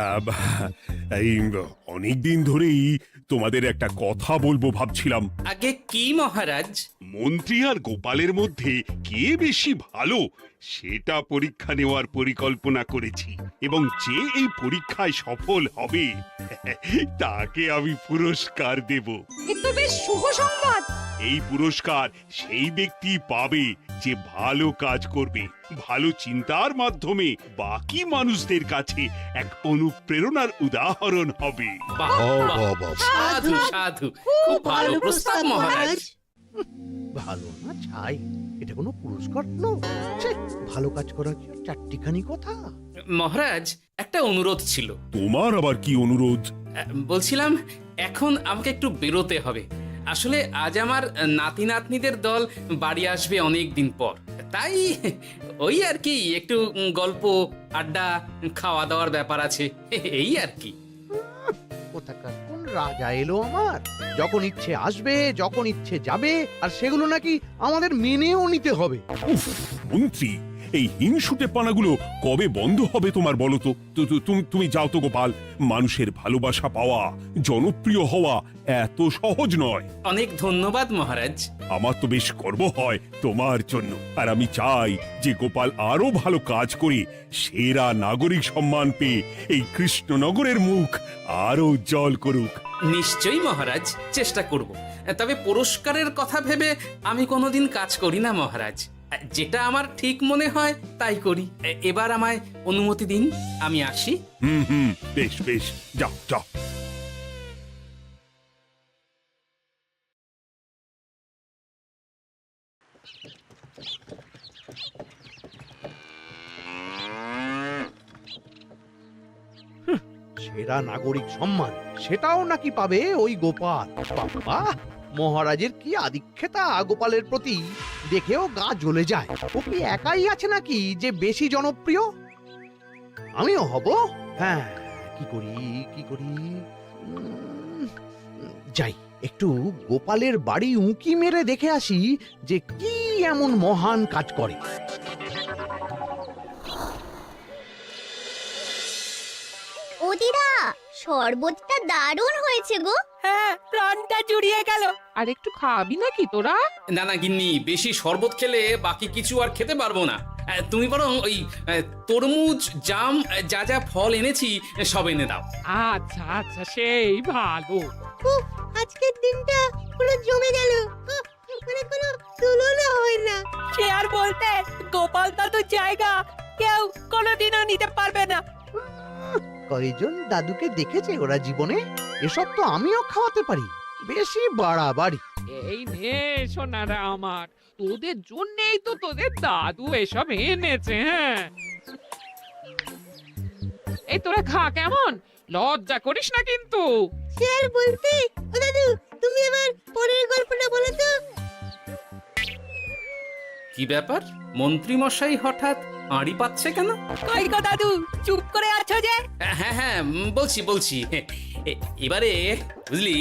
আহ, এই অনেকদিন ধরেই তোমাদের একটা কথা বলবো ভাবছিলাম। আগে কি মহারাজ? মন্ত্রী আর গোপালের মধ্যে কে বেশি ভালো সেটা পরীক্ষা নেওয়ার পরিকল্পনা করেছি, এবং যে এই পরীক্ষায় সফল হবে তাকে আমি পুরস্কার দেব। এ তো বেশ শুভ সংবাদ। এই পুরস্কার সেই ব্যক্তি পাবে যে ভালো কাজ করবে, ভালো চিন্তার মাধ্যমে বাকি মানুষদের কাছে এক অনুপ্রেরণার উদাহরণ হবে। বাহ, বাহ, সাধু সাধু, খুব ভালো প্রস্তাব মহারাজ। ভালো না ছাই, এটা কোনো পুরস্কার নয়। ছে, ভালো কাজ করা কি আর চারটিখানি কথা? মহারাজ, একটা অনুরোধ ছিল। তোমার আবার কি অনুরোধ? বলছিলাম এখন আমাকে একটু বেরোতে হবে। আসলে আজ আমার নাতি নাতনিদের দল বাড়ি আসবে অনেক দিন পর, তাই ওই আর কি একটু গল্প আড্ডা খাওয়া দাওয়ার ব্যাপার আছে, এই আর কি। কোথাকার কোন রাজা এলো আমার? যখন ইচ্ছে আসবে, যখন ইচ্ছে যাবে, আর সেগুলো নাকি আমাদের মেনেও নিতে হবে। উফ, মন্ত্রী, এই হিংসুটে পানাগুলো কবে বন্ধ হবে তোমার বলো তো? তুমি যাও তো গোপাল। মানুষের ভালোবাসা পাওয়া, জনপ্রিয় হওয়া এত সহজ নয়। অনেক ধন্যবাদ মহারাজ। আমার তো বেশ গর্ব হয় তোমার জন্য, আর আমি চাই যে গোপাল আরো ভালো কাজ করে সেরা নাগরিক সম্মান পেয়ে এই কৃষ্ণনগরের মুখ আরো উজ্জ্বল করুক। নিশ্চয়ই মহারাজ, চেষ্টা করব। তবে পুরস্কারের কথা ভেবে আমি কোনোদিন কাজ করি না মহারাজ। যেটা আমার ঠিক মনে হয় তাই করি। এবার আমায় অনুমতি দিন, আমি আসি। হুম, বেশ বেশ, যাও যাও। সেরা নাগরিক সম্মান সেটাও নাকি পাবে ওই গোপাল? বাবা, মহারাজের কি আদিক্ষেতা গোপালের প্রতি, দেখেও গা জ্বলে যায়। ও কি একাই আছে নাকি যে বেশি জনপ্রিয়? আমিও হব। হ্যাঁ, কি করি যাই, একটু গোপালের বাড়ি উঁকি মেরে দেখে আসি যে কি এমন মহান কাজ করে। ও দিদা, শরবতটা দারুণ হয়েছে গো। হ্যাঁ, প্রাণটা জুড়িয়ে গেল। আর একটু খাবি নাকি তোরা? না না গিন্নি, বেশি শরবত খেলে বাকি কিছু আর খেতে পারবো না। তুমি বরং ওই তরমুজ, জাম, যা যা ফল এনেছি সব এনে দাও। আচ্ছা আচ্ছা, সেই ভালো। আজকের দিনটা পুরো জমে গেল, মানে কোনো তুলনা হয় না। সে আর বলতে, গোপাল দাদুর জায়গা কেউ কোনোদিনও নিতে পারবে না। কয়জন দাদুকে দেখেছে ওরা জীবনে? এসব তো আমিও খাওয়াতে পারি। বেশি বাড়াবাড়ি। এই নে সোনারা আমার, তোদের জন্যই তো তোদের দাদু এসব এনেছে। হ্যাঁ, এই তোরা খা, কেমন? লজ্জা করিস না কিন্তু। সে আর বলতে, ও দাদু, তুমি এবার পরের গল্পটা বলো তো। কি ব্যাপার, মন্ত্রী মশাই হঠাৎ আড়ি পাচ্ছে কেন? কই গো দাদু, চুপ করে আছো যে? হ্যাঁ, বলছি। এবারে বুঝলি,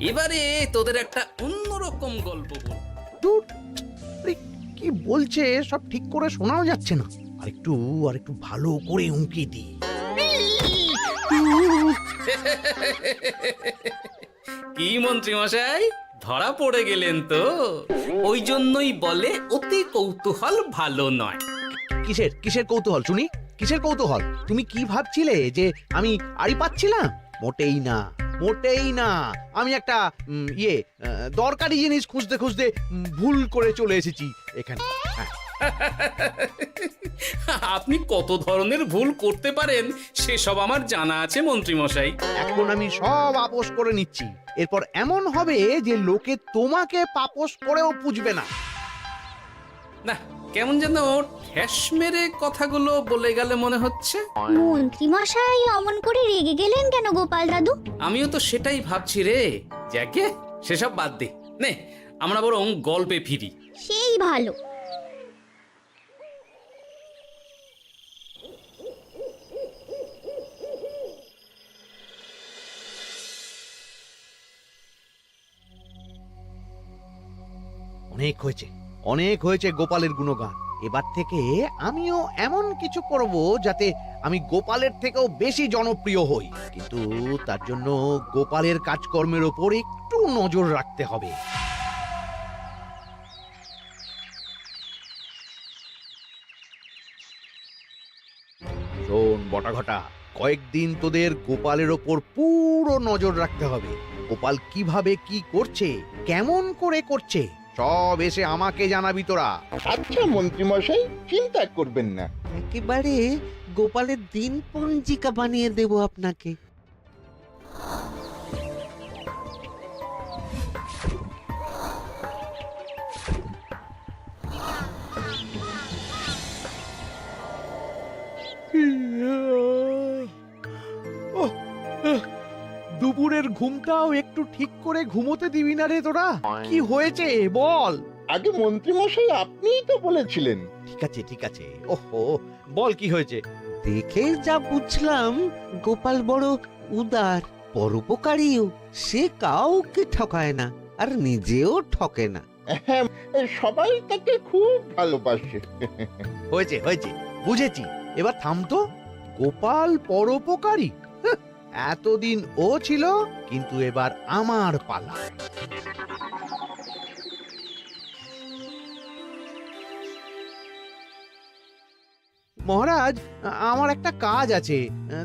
এবারে তোদের একটা অন্যরকম গল্প বল। ধুর, আরে কি বলছে সব ঠিক করে শোনাও যাচ্ছে না। আর একটু ভালো করে উঁকি দি। কি মন্ত্রী মশাই, ধরা পড়ে গেলেন তো? ওই জন্যই বলে অতি কৌতূহল ভালো নয়। কিসের কৌতূহল শুনি? কিসের কৌতূহল? তুমি কি ভাবছিলে যে আমি আড়ি পাচ্ছিলাম? মোটেই না। আমি একটা দরকারি জিনিস খুঁজতে খুঁজতে ভুল করে চলে এসেছি এখানে। হ্যাঁ। আপনি কত ধরনের ভুল করতে পারেন সেসব আমার জানা আছে মন্ত্রী মশাই। এখন আমি সব আপোষ করে নিচ্ছি। এরপর এমন হবে যে লোকে তোমাকে পাপোশ করেও পুজবে না। না, কেমন যেন ঠেস মেরে কথাগুলো বলে গেলে মনে হচ্ছে। মন্ত্রী মশাই অমন করে রেগে গেলেন কেন গোপাল দাদু? আমিও তো সেটাই ভাবছি রে। যাকে সেসব বাদ দে, নে আমরা বরং গল্পে ফিরি। সেই ভালো। অনেক হয়েছে গোপালের গুণগান। এবার থেকে আমিও এমন কিছু করব যাতে আমি গোপালের থেকেও বেশি জনপ্রিয় হই, কিন্তু তার জন্য গোপালের কাজকর্মের ওপর একটু নজর রাখতে হবে। শোন বটাঘটা, কয়েকদিন তোদের গোপালের ওপর পুরো নজর রাখতে হবে। গোপাল কিভাবে কি করছে, কেমন করে করছে, সব এসে আমাকে জানাবি তোরা। আচ্ছা মন্ত্রীমশাই, চিন্তা করবেন না। একেবারে গোপালের দিন পঞ্জিকা বানিয়ে দেব আপনাকে। দুপুরের ঘুমটাও একটু ঠিক করে ঘুমোতে দিবি না রে তোরা? কি হয়েছে বল। আগে মন্ত্রীমশাই আপনিই তো বলেছিলেন। ঠিক আছে, ওহো, বল কি হয়েছে। দেখে যা বুঝলাম গোপাল বড় উদার, পরোপকারীও। সে কাউকে ঠকায় না, আর নিজেও ঠকে না। হ্যাঁ, সবাই তাকে খুব ভালোবাসে। হয়েছে, বুঝেছি। এবার থাম তো। গোপাল পরোপকারী? হাহ, এতদিন ও ছিল, কিন্তু এবার আমার পালা। মহারাজ, আমার একটা কাজ আছে,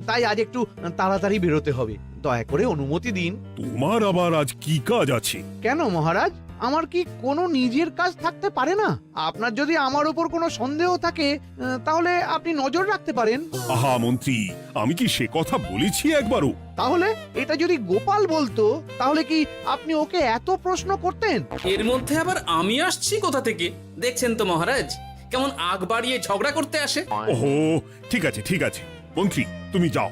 তাই আজ একটু তাড়াতাড়ি বেরোতে হবে। দয়া করে অনুমতি দিন। তোমার আবার আজ কি কাজ আছে? কেন মহারাজ, আমার কি কোনো নিজের কাজ থাকতে পারে না? আপনার যদি আমার উপর কোনো সন্দেহ থাকে, তাহলে আপনি নজর রাখতে পারেন। আহা মন্ত্রী, আমি কি সে কথা বলেছি একবারও? তাহলে এটা যদি গোপাল বলতো, তাহলে কি আপনি ওকে এত প্রশ্ন করতেন? এর মধ্যে আবার আমি আসছি কোথা থেকে? দেখছেন তো মহারাজ, কেমন আগ বাড়িয়ে ঝগড়া করতে আসে। ওহো, ঠিক আছে মন্ত্রী, তুমি যাও।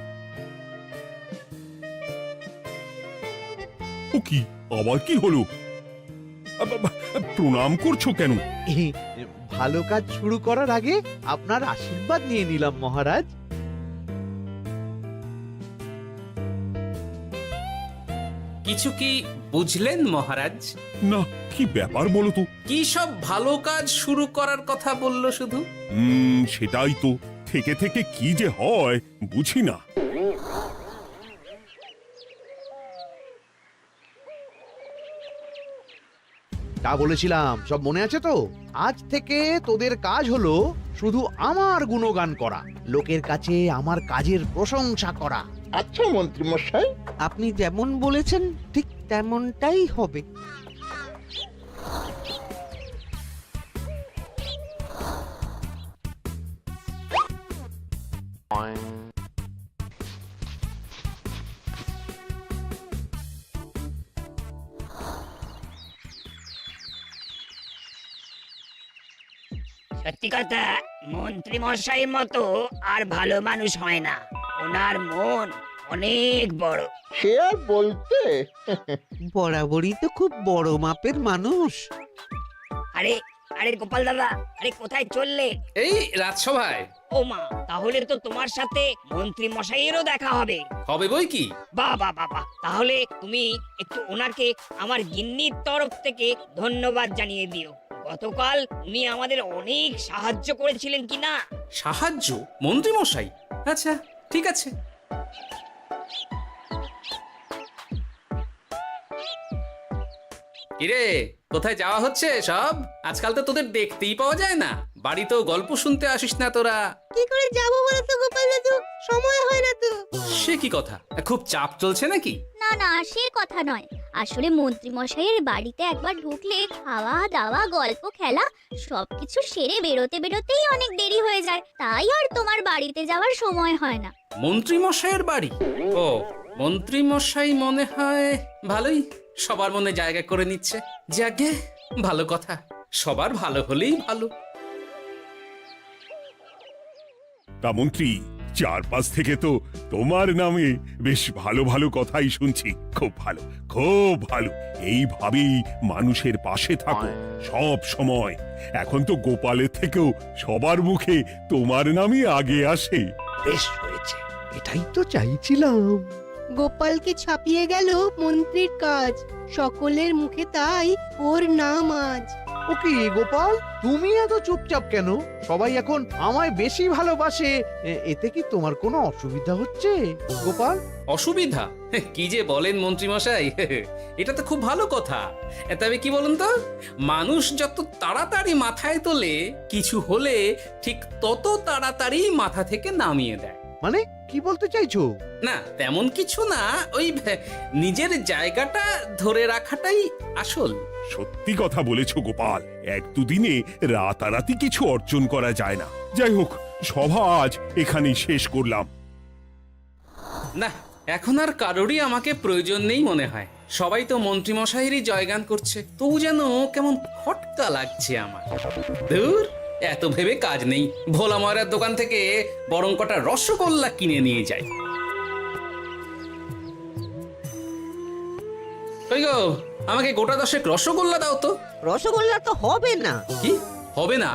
ও কি, আবার কি হলো? প্রণাম করছো কেন? ভালো কাজ শুরু করার আগে আপনার আশীর্বাদ নিয়ে নিলাম মহারাজ। কিছু কি বুঝলেন মহারাজ? না, কি ব্যাপার বলো তো? কি সব ভালো কাজ শুরু করার কথা বললো শুধু? সেটাই তো, থেকে থেকে কি যে হয় বুঝি না। তা বলেছিলাম, সব মনে আছে তো? আজ থেকে তোদের কাজ হলো শুধু আমার গুণগান করা, লোকের কাছে আমার কাজের প্রশংসা করা। আচ্ছা মন্ত্রীমশাই। আপনি যেমন বলেছেন ঠিক তেমনটাই হবে। সত্যি কথা, মন্ত্রী মশাই মতো আর ভালো মানুষ হয় না। ওনার মন অনেক বড়। সে আর বলতে। বরাবরই তো খুব বড় মাপের মানুষ। আরে আরে গোপাল দাদা, আরে কোথায় চললে? এই রাজসভায়। ও মা, তাহলে তো তোমার সাথে মন্ত্রী মশাইয়েরও দেখা হবে। হবে বই কি? বাহ বাহ বাহ বাহ, তাহলে তুমি একটু ওনাকে আমার গিন্নির তরফ থেকে ধন্যবাদ জানিয়ে দিও। গতকাল উনি আমাদের অনেক সাহায্য করেছিলেন কি না? সাহায্য? মন্ত্রী মশাই? আচ্ছা, ঠিক আছে। কিরে, কোথায় যাওয়া হচ্ছে সব? আজকাল তো তোদের দেখতেই পাওয়া যায় না। বাড়িতেও গল্প শুনতে আসিস না তোরা। কি করে যাবো বলো তো গোপাল দাদু, সময় হয় না তো। সে কি কথা, খুব চাপ চলছে নাকি? না না, সে কথা নয়। আসলে মন্ত্রী মশাইয়ের বাড়িতে একবার ঢুকলে খাওয়া দাওয়া গল্প খেলা সবকিছু সেরে বেরোতেই অনেক দেরি হয়ে যায়, তাই আর তোমার বাড়িতে যাওয়ার সময় হয় না। মন্ত্রী মশাইয়ের বাড়ি? ও, মন্ত্রী মশাই মনে হয় ভালোই সবার মনে জায়গা করে নিচ্ছে। যাকে ভালো কথা, সবার ভালো হলেই ভালো। তা মন্ত্রী, চারপাশ থেকে তো তোমার নামে বেশ ভালো ভালো কথাই শুনছি। খুব ভালো। এইভাবেই মানুষের পাশে থাকো সব সময়। এখন তো গোপালের থেকেও সবার মুখে তোমার নামই আগে আসে। বেশ হয়েছে, এটাই তো চাইছিলাম। গোপালকে ছাপিয়ে গেল মন্ত্রীর কাজ, সকলের মুখে তাই ওর নাম আজ। ও কি গোপাল, তুমি এত চুপচাপ কেন? সবাই এখন আমায় বেশি ভালোবাসে, এতে কি তোমার কোনো অসুবিধা হচ্ছে গোপাল? অসুবিধা? কি যে বলেন মন্ত্রী মশাই, এটা তো খুব ভালো কথা। তবে কি বলুন তো, মানুষ যত তাড়াতাড়ি মাথায় তোলে, কিছু হলে ঠিক তত তাড়াতাড়ি মাথা থেকে নামিয়ে দেয়। মানে কি বলতে চাইছো? না তেমন কিছু না, ওই নিজের জায়গাটা ধরে রাখাটাই আসল। সত্যি কথা বলেছো গোপাল, এক দুদিনে রাতারাতি কিছু অর্জন করা যায় না। যাই হোক, সভা আজ এখানেই শেষ করলাম। না, এখন আর কারোরই আমাকে প্রয়োজন নেই মনে হয়। সবাই তো মন্ত্রী মশাইয়েরই জয়গান করছে, তবু যেন কেমন খটকা লাগছে আমার। ধুর, এত ভেবে কাজ নেই, ভোলা ময়রার দোকান থেকে বরং কটা রসগোল্লা কিনে নিয়ে যাই। ওই গো, আমাকে গোটা 10 রসগোল্লা দাও তো। রসগোল্লা তো হবে না। কি হবে না?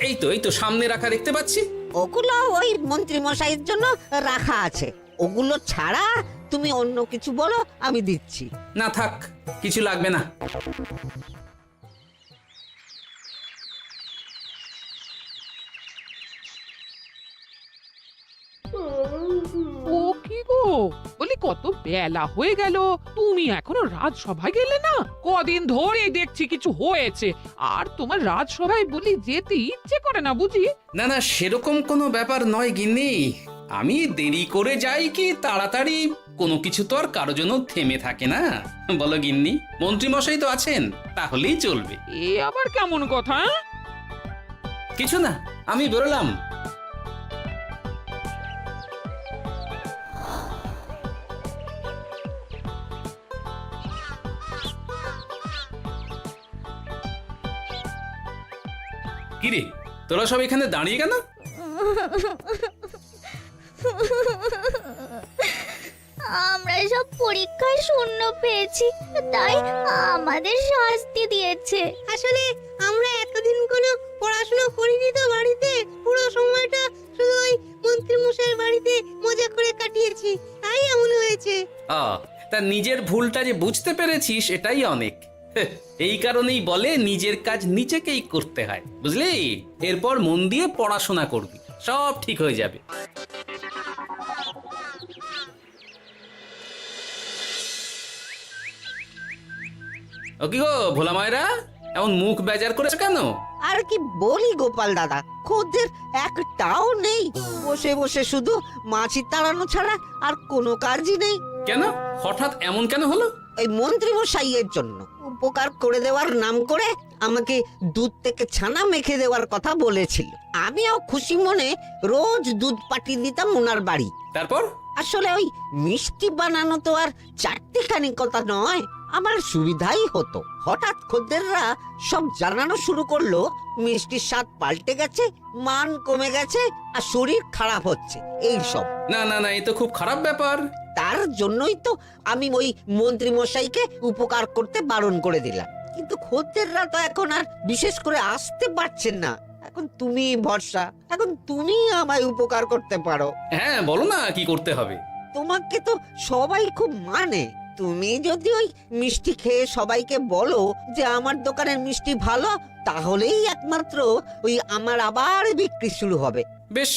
এই তো সামনে রাখা দেখতে পাচ্ছি। ওগুলো ওই মন্ত্রী মশাইয়ের জন্য রাখা আছে, ওগুলো ছাড়া তুমি অন্য কিছু বলো, আমি দিচ্ছি। না থাক, কিছু লাগবে না। ও কি গো, বলি কত বেলা হয়ে গেল, তুমি এখনো রাজসভায় গেলে না? কদিন ধরে দেখছি কিছু হয়েছে, আর তোমার রাজসভায় বলি যেতে ইচ্ছে করে না বুঝি? না না, সেরকম কোনো ব্যাপার নয় গিন্নি। আমি দেরি করে যাই কি তাড়াতাড়ি, কোনো কিছু তো আর কারো জন্য থেমে থাকে না, বলো গিন্নি? মন্ত্রী মশাই তো আছেন, তাহলেই চলবে। এ আবার কেমন কথা? কিছু না, আমি বেরোলাম। কিরে, তোরা সব এখানে দাঁড়িয়ে কেন? আমরা সব পরীক্ষায় শূন্য পেয়েছি, তাই আমাদের শাস্তি দিয়েছে। আসলে আমরা এতদিন কোনো পড়াশোনা করিনি তো বাড়িতে, পুরো সময়টা শুধু ওই মন্ত্রী মশাইয়ের বাড়িতে মজা করে কাটিয়েছি, তাই এমন হয়েছে। তা নিজের ভুলটা যে বুঝতে পেরেছিস, এটাই অনেক। এই কারণেই বলে নিজের কাজ নিজেকেই করতে হয়, বুঝলি? এরপর মন দিয়ে পড়াশোনা করবি, সব ঠিক হয়ে যাবে। ও কি গো ভোলা মায়েরা, এমন মুখ বেজার করেছে কেন? আর কি বলি গোপাল দাদা, খদ্দের একটাও নেই, বসে বসে শুধু মাছি তাড়ানো ছাড়া আর কোনো কাজই নেই। কেন, হঠাৎ এমন কেন হলো? ওই মন্ত্রী মশাইয়ের জন্য উপকার করে দেওয়ার নাম করে আমাকে দুধ থেকে ছানা মেখে দেওয়ার কথা বলেছিল। আমিও খুশি মনে রোজ দুধ পাঠিয়ে দিতাম ওনার বাড়ি। তারপর? আসলে ওই মিষ্টি বানানো তো আর চারটিখানি কথা নয়, আমার সুবিধাই হতো। হঠাৎ খদ্দেররা সব জানানো শুরু করলো মিষ্টির স্বাদ পাল্টে গেছে, মান কমে গেছে, আর শরীর খারাপ হচ্ছে, এই সব। না না না, এ তো খুব খারাপ ব্যাপার। তার জন্যই তো আমি ওই মন্ত্রী মশাইকে উপকার করতে বারণ করে দিলাম। কিন্তু খদ্দেররা তো এখন আর বিশেষ করে আসতে পারছেন না। এখন তুমি ভরসা, এখন তুমি আমায় উপকার করতে পারো। হ্যাঁ বলো না, কি করতে হবে? তোমাকে তো সবাই খুব মানে, তুমি যদি ওই মিষ্টি খেয়ে সবাইকে বলো যে আমার দোকানের মিষ্টি ভালো, তাহলেই একমাত্র ওই আমার আবার বিক্রি শুরু হবে। বেশ।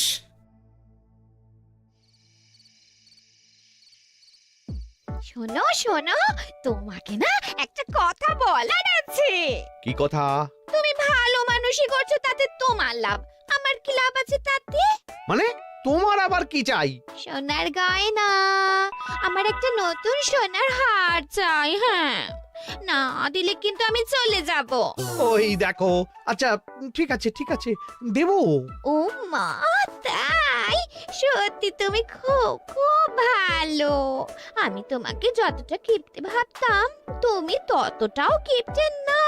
শোনো শোনো, তোমাকে না একটা কথা বলার আছে। কি কথা? তুমি ভালো মানুষই করছো, তাতে তোমার লাভ, আমার কি লাভ আছে তাতে? মানে তোমার আবার কি চাই? সোনার গয়না, আমার একটা নতুন সোনার হার চাই। হ্যাঁ, না দিলে কিন্তু আমি চলে যাব। ওই দেখো, আচ্ছা ঠিক আছে ঠিক আছে, দেবো। ও মা, তাই? সত্যি তুমি খুব খুব ভালো। আমি তোমাকে যতটা কিপটে ভাবতাম, তুমি ততটাও কিপটে না।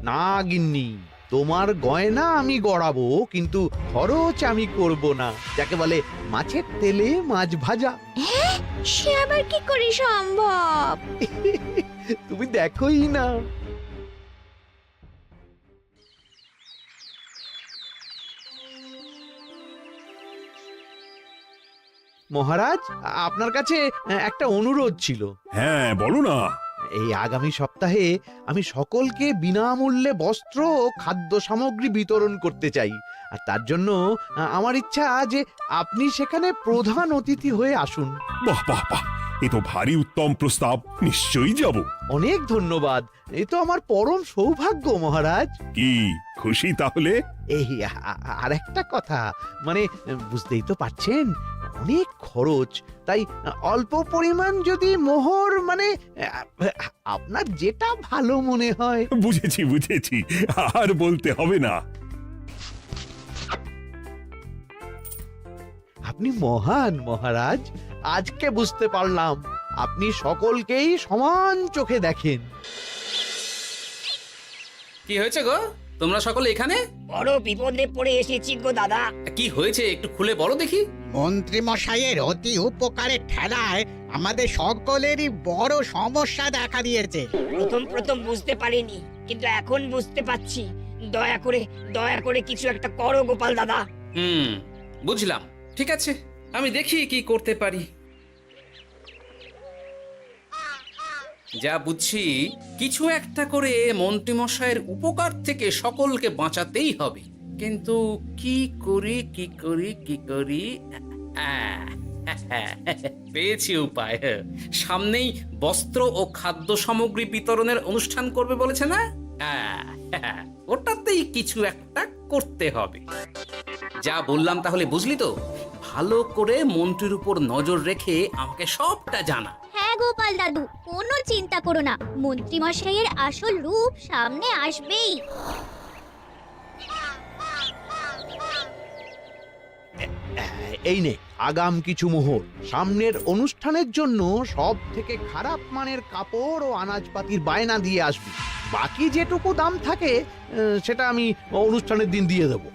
না গিন্নি, তোমার গয়না আমি গড়াবো, কিন্তু খরচ আমি করব না। যাকে বলে মাছের তেলে মাছ ভাজা। সে আবার কি করে সম্ভব? তুমি দেখোই না। মহারাজ, আপনার কাছে একটা অনুরোধ ছিল। হ্যাঁ বলো না। এই আগামী সপ্তাহে আমি সকলকে বিনামূল্যে বস্ত্র ও খাদ্য সামগ্রী বিতরণ করতে চাই। আর তার জন্য আমার ইচ্ছা যে আপনি সেখানে প্রধান অতিথি হয়ে আসুন। বাহ বাহ বাহ, এ তো ভারী উত্তম প্রস্তাব, নিশ্চয়ই যাব। অনেক ধন্যবাদ, এই তো আমার পরম সৌভাগ্য মহারাজ। কি খুশি তাহলে? এই আর একটা কথা, মানে বুঝতেই তো পারছেন অনেক খরচ, তাই অল্প পরিমাণ যদি মোহর, মানে আপনার যেটা ভালো মনে হয়। বুঝেছি বুঝেছি, আর বলতে হবে না। আপনি মহান মহারাজ, আজকে বুঝতে পারলাম আপনি সকলকেই সমান চোখে দেখেন। কি হয়েছে গো, তোমরা সকলে এখানে? বড় বিপদে পড়ে এসেছি গো দাদা। কি হয়েছে একটু খুলে বলো দেখি। মন্ত্রী মশাইয়ের অতি উপকারের ঠেলায় আমাদের সকলেরই বড় সমস্যা দেখা দিয়েছে। প্রথম বুঝতে পারিনি, কিন্তু এখন বুঝতে পারছি। দয়া করে কিছু একটা করো গোপাল দাদা। বুঝলাম, ঠিক আছে, আমি দেখি কি করতে পারি। যা বুঝছি, কিছু একটা করে মন্ত্রীমশাইয়ের উপকার থেকে সকলকে বাঁচাতেই হবে। কিন্তু কি করি পেয়েছি উপায়। সামনেই বস্ত্র ও খাদ্য সামগ্রী বিতরণের অনুষ্ঠান করবে বলেছে না? ওটাতেই কিছু একটা করতে হবে। যা বললাম তাহলে বুঝলি তো? ভালো করে মন্ত্রীর উপর নজর রেখে আমাকে সবটা জানা। হ্যাঁ গোপাল দাদু, কোনো চিন্তা করো না, মন্ত্রী মশাইয়ের আসল রূপ সামনে আসবেই। এই নে আগাম কিছু মোহর। সামনের অনুষ্ঠানের জন্য সব থেকে খারাপ মানের কাপড় ও আনাজপাতির বায়না দিয়ে আসবি। বাকি যেটুকু দাম থাকে সেটা আমি অনুষ্ঠানের দিন দিয়ে দেবো।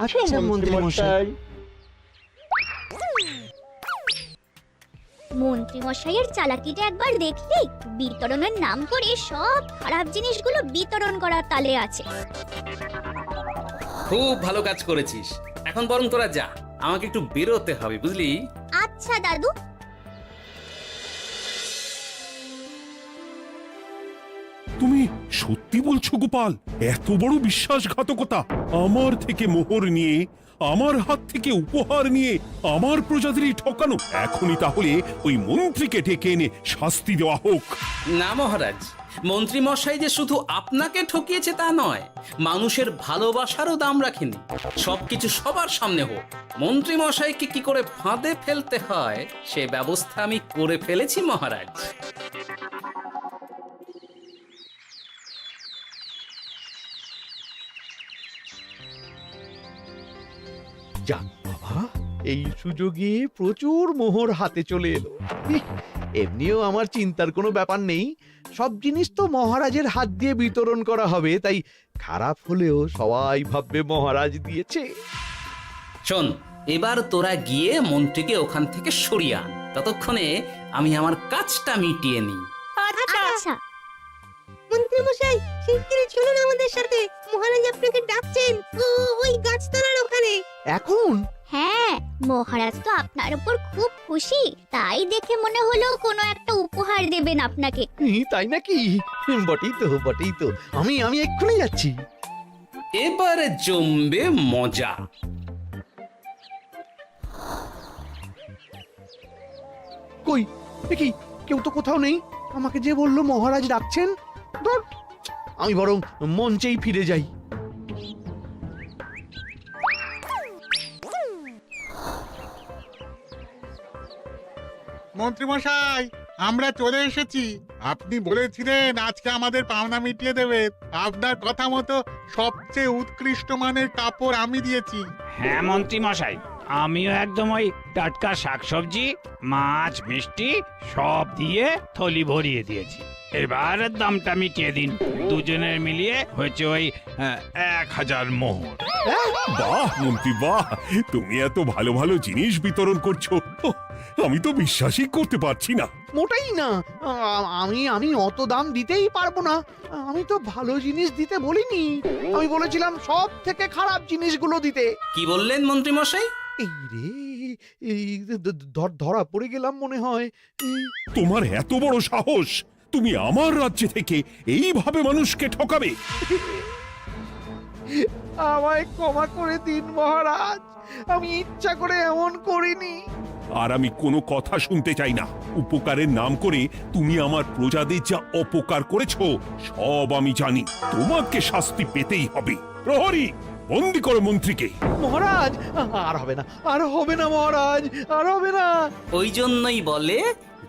আচ্ছা মন্ত্রী মশাই। মন্ত্রী মশাইয়ের চালাকিটা একবার দেখলি? বিতরণের নাম করে সব খারাপ জিনিসগুলো বিতরণ করার তালে আছে। খুব ভালো কাজ করেছিস। এখন বরং তোরা যা, আমাকে একটু বেরোতে হবে, বুঝলি? আচ্ছা দাদু। তুমি সত্যি বলছো গোপাল? এত বড় বিশ্বাসঘাতকতা! আমার থেকে মোহর নিয়ে, আমার হাত থেকে উপহার নিয়ে আমার প্রজাদেরই ঠকানো। এখনই তাহলে ওই মন্ত্রীকে ডেকে এনে শাস্তি দেওয়া হোক। না মহারাজ, মন্ত্রী মশাই যে শুধু আপনাকে ঠকিয়েছে তা নয়, মানুষের ভালোবাসারও দাম রাখেনি। সবকিছু সবার সামনে হোক। মন্ত্রী মশাইকে কি করে ফাঁদে ফেলতে হয় সে ব্যবস্থা আমি করে ফেলেছি মহারাজ। যাক বাবা, এই সুযোগে প্রচুর মোহর হাতে চলে এলো। এমনিও আমার চিন্তার কোনো ব্যাপার নেই, সব জিনিস তো মহারাজের হাত দিয়ে বিতরণ করা হবে, তাই খারাপ হলেও সবাই ভাববে মহারাজ দিয়েছে। শোন, এবার তোরা গিয়ে মন্ত্রীকে ওখান থেকে সরিয়ে আন। ততক্ষণে আমি আমার কাজটা মিটিয়ে নিই। আচ্ছা। মন্ত্রী মশাই, শিগগিরই চলুন আমাদের সাথে। মহারাজ আপনাকে ডাকছেন ওই গাছতলার ওখানে। এখন? হ্যাঁ, মহারাজ তো আপনার উপর খুব খুশি, তাই দেখে মনে হলো কোনো একটা উপহার দেবেন আপনাকে। তাই নাকি? বটেই তো। আমি এক্ষুনি যাচ্ছি। এবারে জমবে মজা। কই দেখি কেউ তো কোথাও নেই। আমাকে যে বললো মহারাজ ডাকছেন, ধুর, আমি বরং মঞ্চেই ফিরে যাই। মন্ত্রী মশাই, আমরা চলে এসেছি। আপনি বলেছিলেন আজকে আমাদের পাওনা মিটিয়ে দেবে। আপনার কথা মতো সবচেয়ে উৎকৃষ্ট মানের কাপড় আমি দিয়েছি। হ্যাঁ মন্ত্রী মশাই, আমিও একদম ওই টাটকা শাকসবজি, মাছ, মিষ্টি সব দিয়ে থলি ভরিয়ে দিয়েছি। এবার দামটা মিটিয়ে দিন। দুজনের মিলিয়ে হয়েছে ওই 1000 মোহর। বাহ মন্ত্রী বাহ, তুমি এত ভালো ভালো জিনিস বিতরণ করছো, আমি তো বিশ্বাসই করতে পারছি না। মোটেই না, আমি অত দাম দিতেই পারবো না। আমি তো ভালো জিনিস দিতে বলিনি, আমি বলেছিলাম সব থেকে খারাপ জিনিসগুলো দিতে। কি বললেন মন্ত্রী মশাই? এই রে, এই ধরা পড়ে গেলাম মনে হয়। তোমার এত বড় সাহস! তুমি আমার রাজ্যে থেকে এইভাবে মানুষকে ঠকাবে? আমায় ক্ষমা করে দিন মহারাজ, আমি ইচ্ছা করে এমন করিনি। আর আমি কোনো কথা শুনতে চাই না। উপকারের নাম করে তুমি আমার প্রজাদের যা অপকার করেছো সব আমি জানি। তোমাকে শাস্তি পেতেই হবে। প্রহরী, বন্দি করো মন্ত্রীকে। মহারাজ, আর হবে না, আর হবে না মহারাজ, আর হবে না। ওই জন্যই বলে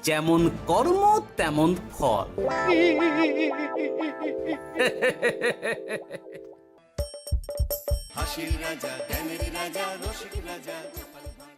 যেমন কর্ম তেমন ফল। হাসির রাজা, জ্ঞানের রাজা, রসিক রাজা, গোপাল ভাঁড়।